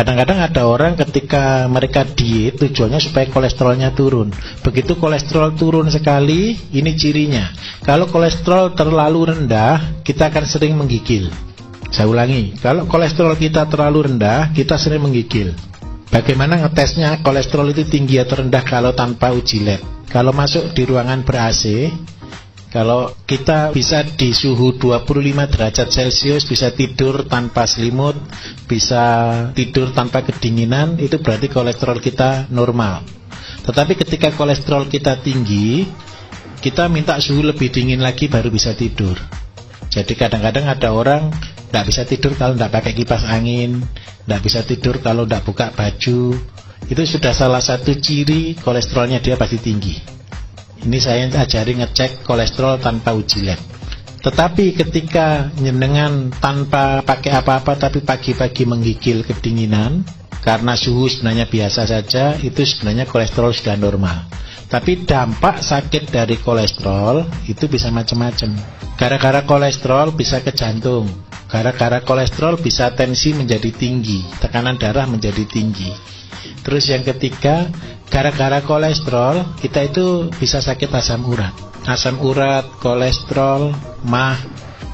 Kadang-kadang ada orang ketika mereka diet tujuannya supaya kolesterolnya turun. Begitu kolesterol turun sekali, ini cirinya. Kalau kolesterol terlalu rendah, kita akan sering menggigil. Saya ulangi, kalau kolesterol kita terlalu rendah, kita sering menggigil. Bagaimana ngetesnya kolesterol itu tinggi atau rendah kalau tanpa uji lab? Kalau masuk di ruangan ber-AC, kalau kita bisa di suhu 25 derajat Celcius, bisa tidur tanpa selimut, bisa tidur tanpa kedinginan, itu berarti kolesterol kita normal. Tetapi ketika kolesterol kita tinggi, kita minta suhu lebih dingin lagi baru bisa tidur. Jadi kadang-kadang ada orang tidak bisa tidur kalau tidak pakai kipas angin, tidak bisa tidur kalau tidak buka baju. Itu sudah salah satu ciri kolesterolnya dia pasti tinggi. Ini saya ajari ngecek kolesterol tanpa uji lab. Tetapi ketika jenengan tanpa pakai apa-apa tapi pagi-pagi menggigil kedinginan, karena suhu sebenarnya biasa saja, itu sebenarnya kolesterol sudah normal. Tapi dampak sakit dari kolesterol itu bisa macam-macam. Gara-gara kolesterol bisa ke jantung. Gara-gara kolesterol bisa tensi menjadi tinggi, tekanan darah menjadi tinggi. Terus yang ketiga, gara-gara kolesterol kita itu bisa sakit asam urat. Asam urat, kolesterol, mah,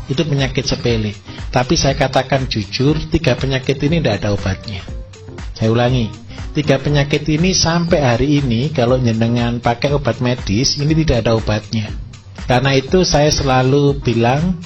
itu penyakit sepele. Tapi saya katakan jujur, 3 penyakit ini tidak ada obatnya. Saya ulangi, 3 penyakit ini sampai hari ini kalau jenengan pakai obat medis, ini tidak ada obatnya. Karena itu saya selalu bilang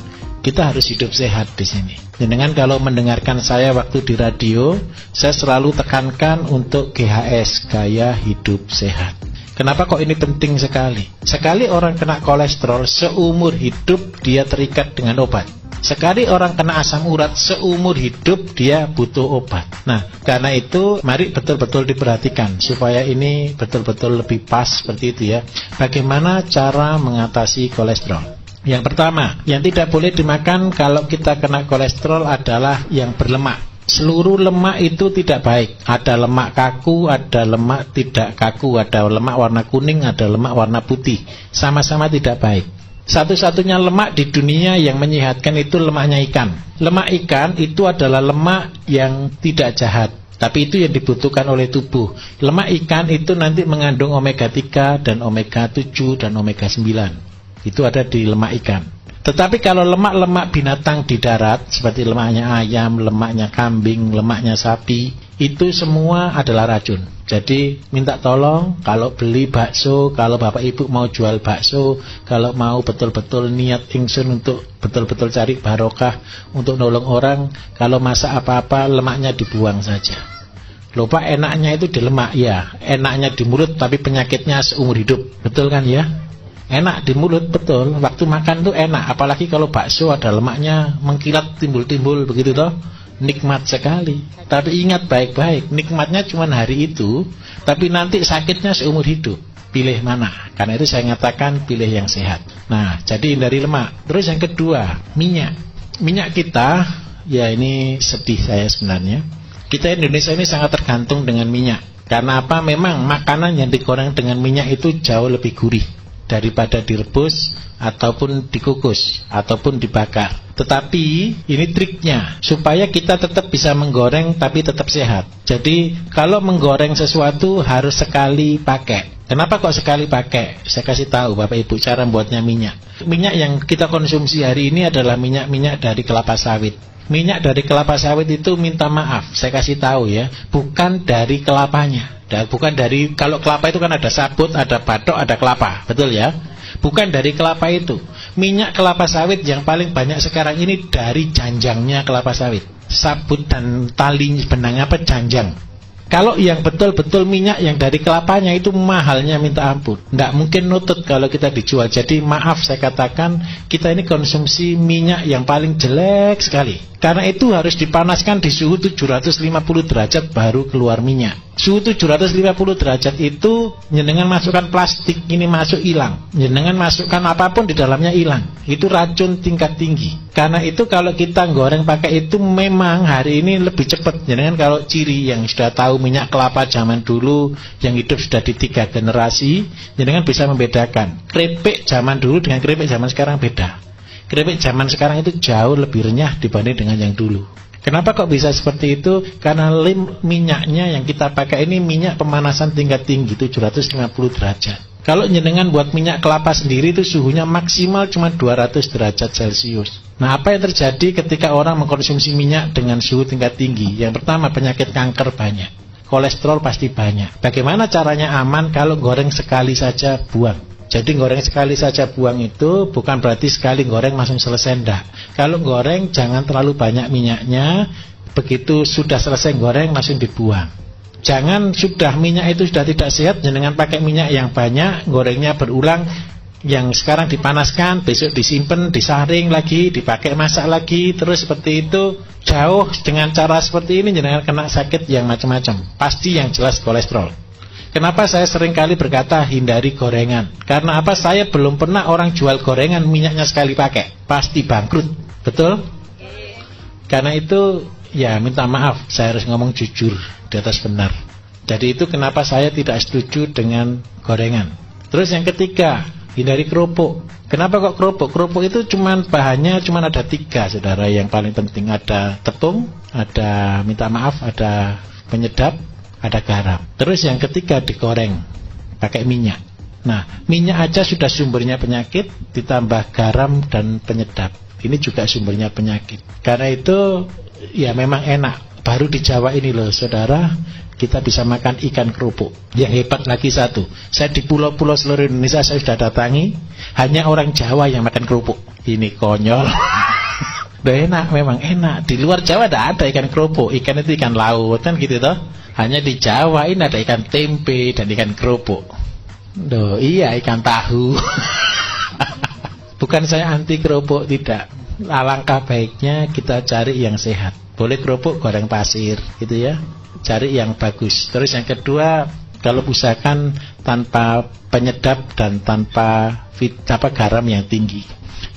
kita harus hidup sehat di sini. Jenengan kalau mendengarkan saya waktu di radio, saya selalu tekankan untuk GHS, gaya hidup sehat. Kenapa kok ini penting sekali? Sekali orang kena kolesterol, seumur hidup dia terikat dengan obat. Sekali orang kena asam urat, seumur hidup dia butuh obat. Nah, karena itu mari betul-betul diperhatikan supaya ini betul-betul lebih pas seperti itu ya. Bagaimana cara mengatasi kolesterol? Yang pertama, yang tidak boleh dimakan kalau kita kena kolesterol adalah yang berlemak. Seluruh lemak itu tidak baik. Ada lemak kaku, ada lemak tidak kaku, ada lemak warna kuning, ada lemak warna putih. Sama-sama tidak baik. Satu-satunya lemak di dunia yang menyehatkan itu lemaknya ikan. Lemak ikan itu adalah lemak yang tidak jahat, tapi itu yang dibutuhkan oleh tubuh. Lemak ikan itu nanti mengandung omega 3 dan omega 7 dan omega 9. Itu ada di lemak ikan. Tetapi kalau lemak-lemak binatang di darat, seperti lemaknya ayam, lemaknya kambing, lemaknya sapi, itu semua adalah racun. Jadi minta tolong kalau beli bakso, kalau bapak ibu mau jual bakso, kalau mau betul-betul niat ingsun untuk betul-betul cari barokah, untuk nolong orang, kalau masak apa-apa lemaknya dibuang saja. Lupa enaknya itu di lemak, ya enaknya di mulut tapi penyakitnya seumur hidup. Betul kan ya? Enak di mulut, betul. Waktu makan tuh enak. Apalagi kalau bakso ada lemaknya mengkilat timbul-timbul begitu toh. Nikmat sekali. Tapi ingat baik-baik, nikmatnya cuma hari itu, tapi nanti sakitnya seumur hidup. Pilih mana? Karena itu saya nyatakan pilih yang sehat. Nah, jadi hindari lemak. Terus yang kedua, minyak. Minyak kita, ya ini sedih saya sebenarnya. Kita Indonesia ini sangat tergantung dengan minyak. Karena apa? Memang makanan yang digoreng dengan minyak itu jauh lebih gurih daripada direbus ataupun dikukus ataupun dibakar. Tetapi ini triknya supaya kita tetap bisa menggoreng tapi tetap sehat. Jadi kalau menggoreng sesuatu harus sekali pakai. Kenapa kok sekali pakai? Saya kasih tahu Bapak Ibu cara membuatnya minyak. Minyak yang kita konsumsi hari ini adalah minyak-minyak dari kelapa sawit. Minyak dari kelapa sawit itu minta maaf, saya kasih tahu ya, bukan dari kelapanya. Bukan dari, kalau kelapa itu kan ada sabut, ada batok, ada kelapa, betul ya? Bukan dari kelapa itu. Minyak kelapa sawit yang paling banyak sekarang ini dari janjangnya kelapa sawit. Sabut dan tali benang apa janjang. Kalau yang betul-betul minyak yang dari kelapanya itu mahalnya minta ampun. Tidak mungkin nutut kalau kita dijual. Jadi maaf saya katakan, kita ini konsumsi minyak yang paling jelek sekali. Karena itu harus dipanaskan di suhu 750 derajat baru keluar minyak. Suhu 750 derajat itu jenengan masukkan plastik ini masuk hilang. Jenengan masukkan apapun di dalamnya hilang. Itu racun tingkat tinggi. Karena itu kalau kita goreng pakai itu memang hari ini lebih cepat. Jenengan kalau ciri yang sudah tahu minyak kelapa zaman dulu yang hidup sudah di 3 generasi, jenengan bisa membedakan. Keripik zaman dulu dengan keripik zaman sekarang beda. Keripik zaman sekarang itu jauh lebih renyah dibanding dengan yang dulu. Kenapa kok bisa seperti itu? Karena minyaknya yang kita pakai ini minyak pemanasan tingkat tinggi 750 derajat. Kalau jenengan buat minyak kelapa sendiri itu suhunya maksimal cuma 200 derajat Celcius. Nah, apa yang terjadi ketika orang mengkonsumsi minyak dengan suhu tingkat tinggi? Yang pertama, penyakit kanker banyak, kolesterol pasti banyak. Bagaimana caranya aman? Kalau goreng sekali saja buang. Jadi goreng sekali saja buang itu bukan berarti sekali goreng langsung selesai, enggak. Kalau goreng jangan terlalu banyak minyaknya, begitu sudah selesai goreng langsung dibuang. Jangan sudah minyak itu sudah tidak sehat, jangan pakai minyak yang banyak, gorengnya berulang, yang sekarang dipanaskan, besok disimpan, disaring lagi, dipakai masak lagi, terus seperti itu. Jauh dengan cara seperti ini jangan kena sakit yang macam-macam. Pasti yang jelas kolesterol. Kenapa saya sering kali berkata hindari gorengan? Karena apa? Saya belum pernah orang jual gorengan minyaknya sekali pakai, pasti bangkrut. Betul? Karena itu ya minta maaf, saya harus ngomong jujur di atas benar. Jadi itu kenapa saya tidak setuju dengan gorengan. Terus yang ketiga, hindari kerupuk. Kenapa kok kerupuk? Kerupuk itu bahannya cuma ada 3, saudara, yang paling penting. Ada tepung, ada minta maaf, ada penyedap, ada garam. Terus yang ketiga digoreng pakai minyak. Nah, minyak aja sudah sumbernya penyakit, ditambah garam dan penyedap. Ini juga sumbernya penyakit. Karena itu ya memang enak. Baru di Jawa ini loh saudara, kita bisa makan ikan kerupuk. Yang hebat lagi satu, saya di pulau-pulau seluruh Indonesia saya sudah datangi, hanya orang Jawa yang makan kerupuk. Ini konyol. Udah enak, memang enak. Di luar Jawa tidak ada ikan kerupuk. Ikan itu ikan laut kan gitu toh. Hanya di Jawa ini ada ikan tempe dan ikan kerupuk. Duh, iya, ikan tahu. Bukan saya anti kerupuk, tidak. Alangkah baiknya kita cari yang sehat. Boleh kerupuk goreng pasir gitu ya, cari yang bagus. Terus yang kedua, kalau usahakan tanpa penyedap dan tanpa garam yang tinggi.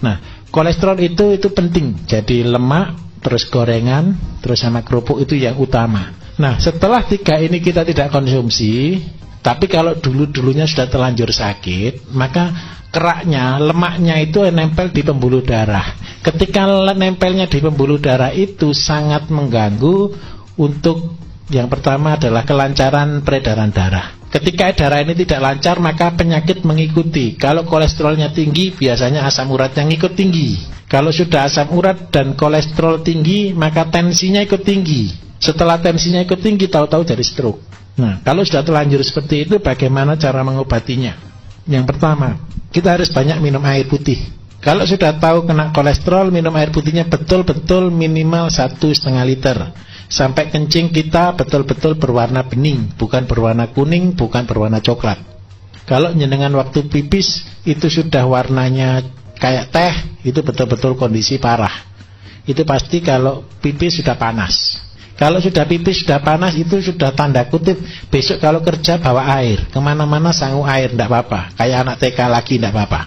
Nah, kolesterol itu penting. Jadi lemak, terus gorengan, terus sama kerupuk itu yang utama. Nah, setelah 3 ini kita tidak konsumsi, tapi kalau dulunya sudah terlanjur sakit, maka keraknya, lemaknya itu nempel di pembuluh darah. Ketika nempelnya di pembuluh darah itu sangat mengganggu untuk yang pertama adalah kelancaran peredaran darah. Ketika darah ini tidak lancar, maka penyakit mengikuti. Kalau kolesterolnya tinggi, biasanya asam uratnya ngikut tinggi. Kalau sudah asam urat dan kolesterol tinggi, maka tensinya ikut tinggi. Setelah tensinya ikut tinggi, tahu-tahu jadi stroke. Nah, kalau sudah terlanjur seperti itu, bagaimana cara mengobatinya? Yang pertama, kita harus banyak minum air putih. Kalau sudah tahu kena kolesterol, minum air putihnya betul-betul minimal 1,5 liter. Sampai kencing kita betul-betul berwarna bening, bukan berwarna kuning, bukan berwarna coklat. Kalau jenengan waktu pipis itu sudah warnanya kayak teh, itu betul-betul kondisi parah. Itu pasti kalau pipis sudah panas. Kalau sudah pipis sudah panas, itu sudah tanda kutip besok kalau kerja bawa air, kemana-mana sangu air, tidak apa-apa. Kayak anak TK lagi tidak apa-apa,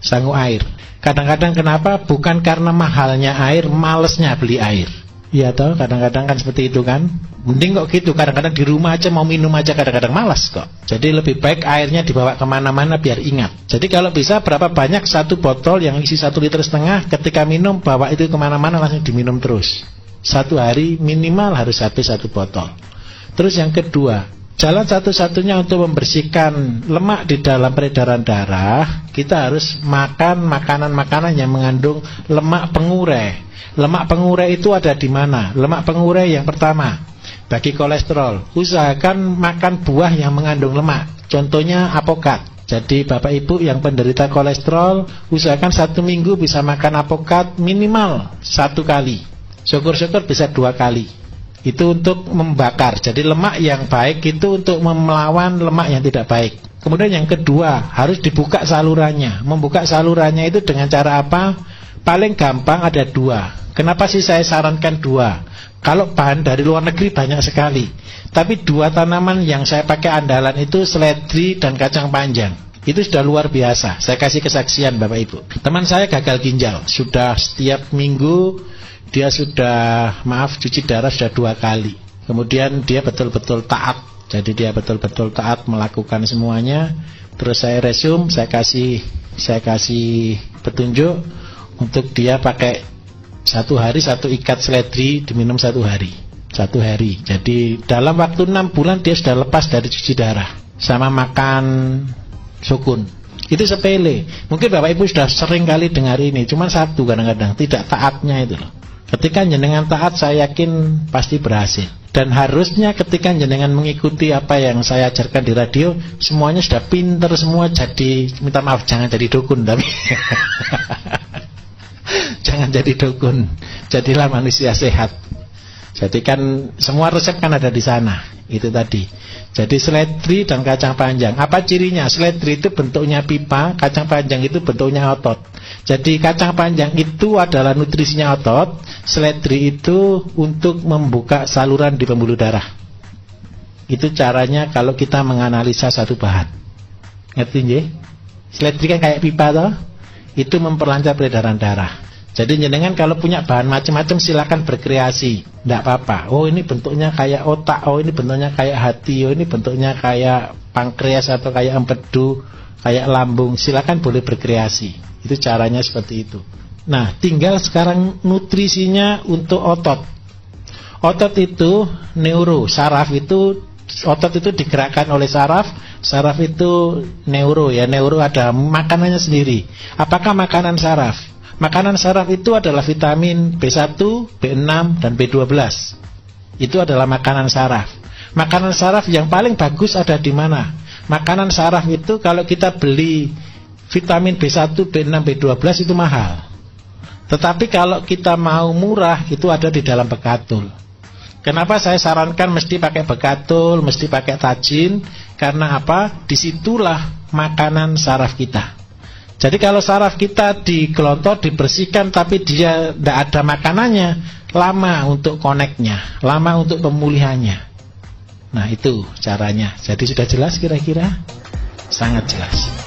sangu air. Kadang-kadang kenapa? Bukan karena mahalnya air, malesnya beli air. Iya toh, kadang-kadang kan seperti itu kan. Mending kok gitu, kadang-kadang di rumah aja mau minum aja kadang-kadang malas kok. Jadi lebih baik airnya dibawa kemana-mana biar ingat. Jadi kalau bisa berapa banyak 1 botol yang isi 1,5 liter, ketika minum bawa itu kemana-mana langsung diminum terus. 1 hari minimal harus habis 1 botol. Terus yang kedua, jalan satu-satunya untuk membersihkan lemak di dalam peredaran darah, kita harus makan makanan-makanan yang mengandung lemak pengurai. Lemak pengurai itu ada di mana? Lemak pengurai yang pertama, bagi kolesterol, usahakan makan buah yang mengandung lemak. Contohnya apokat. Jadi Bapak Ibu yang penderita kolesterol, usahakan 1 minggu bisa makan apokat minimal 1 kali. Syukur-syukur bisa 2 kali. Itu untuk membakar. Jadi lemak yang baik itu untuk melawan lemak yang tidak baik. Kemudian yang kedua, harus dibuka salurannya. Membuka salurannya itu dengan cara apa? Paling gampang ada 2. Kenapa sih saya sarankan 2? Kalau bahan dari luar negeri banyak sekali, tapi 2 tanaman yang saya pakai andalan itu seledri dan kacang panjang. Itu sudah luar biasa. Saya kasih kesaksian Bapak Ibu. Teman saya gagal ginjal, sudah setiap minggu dia sudah cuci darah sudah 2 kali. Kemudian dia betul-betul taat. Jadi dia betul-betul taat melakukan semuanya. Terus saya resume, saya kasih petunjuk untuk dia pakai 1 hari 1 ikat seledri diminum 1 hari. 1 hari. Jadi dalam waktu 6 bulan dia sudah lepas dari cuci darah. Sama makan sukun. Itu sepele. Mungkin Bapak Ibu sudah sering kali dengar ini. Cuman satu kadang-kadang tidak taatnya itu loh. Ketika jenengan taat, saya yakin pasti berhasil. Dan harusnya ketika jenengan mengikuti apa yang saya ajarkan di radio, semuanya sudah pinter semua. Jadi minta maaf, jangan jadi dukun tapi jangan jadi dukun, jadilah manusia sehat. Jadi kan semua resep kan ada di sana. Itu tadi. Jadi seledri dan kacang panjang. Apa cirinya? Seledri itu bentuknya pipa, kacang panjang itu bentuknya otot. Jadi kacang panjang itu adalah nutrisinya otot, seledri itu untuk membuka saluran di pembuluh darah. Itu caranya kalau kita menganalisa satu bahan. Ngerti nggih? Seledri kan kayak pipa toh? Itu memperlancar peredaran darah. Jadi jenengan kalau punya bahan macam-macam silakan berkreasi, tidak apa-apa. Oh ini bentuknya kayak otak, oh ini bentuknya kayak hati, oh ini bentuknya kayak pankreas atau kayak empedu, kayak lambung. Silakan boleh berkreasi. Itu caranya seperti itu. Nah, tinggal sekarang nutrisinya untuk otot. Otot itu neuro, saraf itu otot itu digerakkan oleh saraf. Saraf itu neuro ya, neuro ada makanannya sendiri. Apakah makanan saraf? Makanan saraf itu adalah vitamin B1, B6, dan B12. Itu adalah makanan saraf. Makanan saraf yang paling bagus ada di mana? Makanan saraf itu kalau kita beli vitamin B1, B6, B12 itu mahal. Tetapi kalau kita mau murah itu ada di dalam bekatul. Kenapa saya sarankan mesti pakai bekatul, mesti pakai tajin? Karena apa? Disitulah makanan saraf kita. Jadi kalau saraf kita digelontor, dibersihkan, tapi dia tidak ada makanannya, lama untuk koneknya, lama untuk pemulihannya. Nah itu caranya. Jadi sudah jelas kira-kira? Sangat jelas.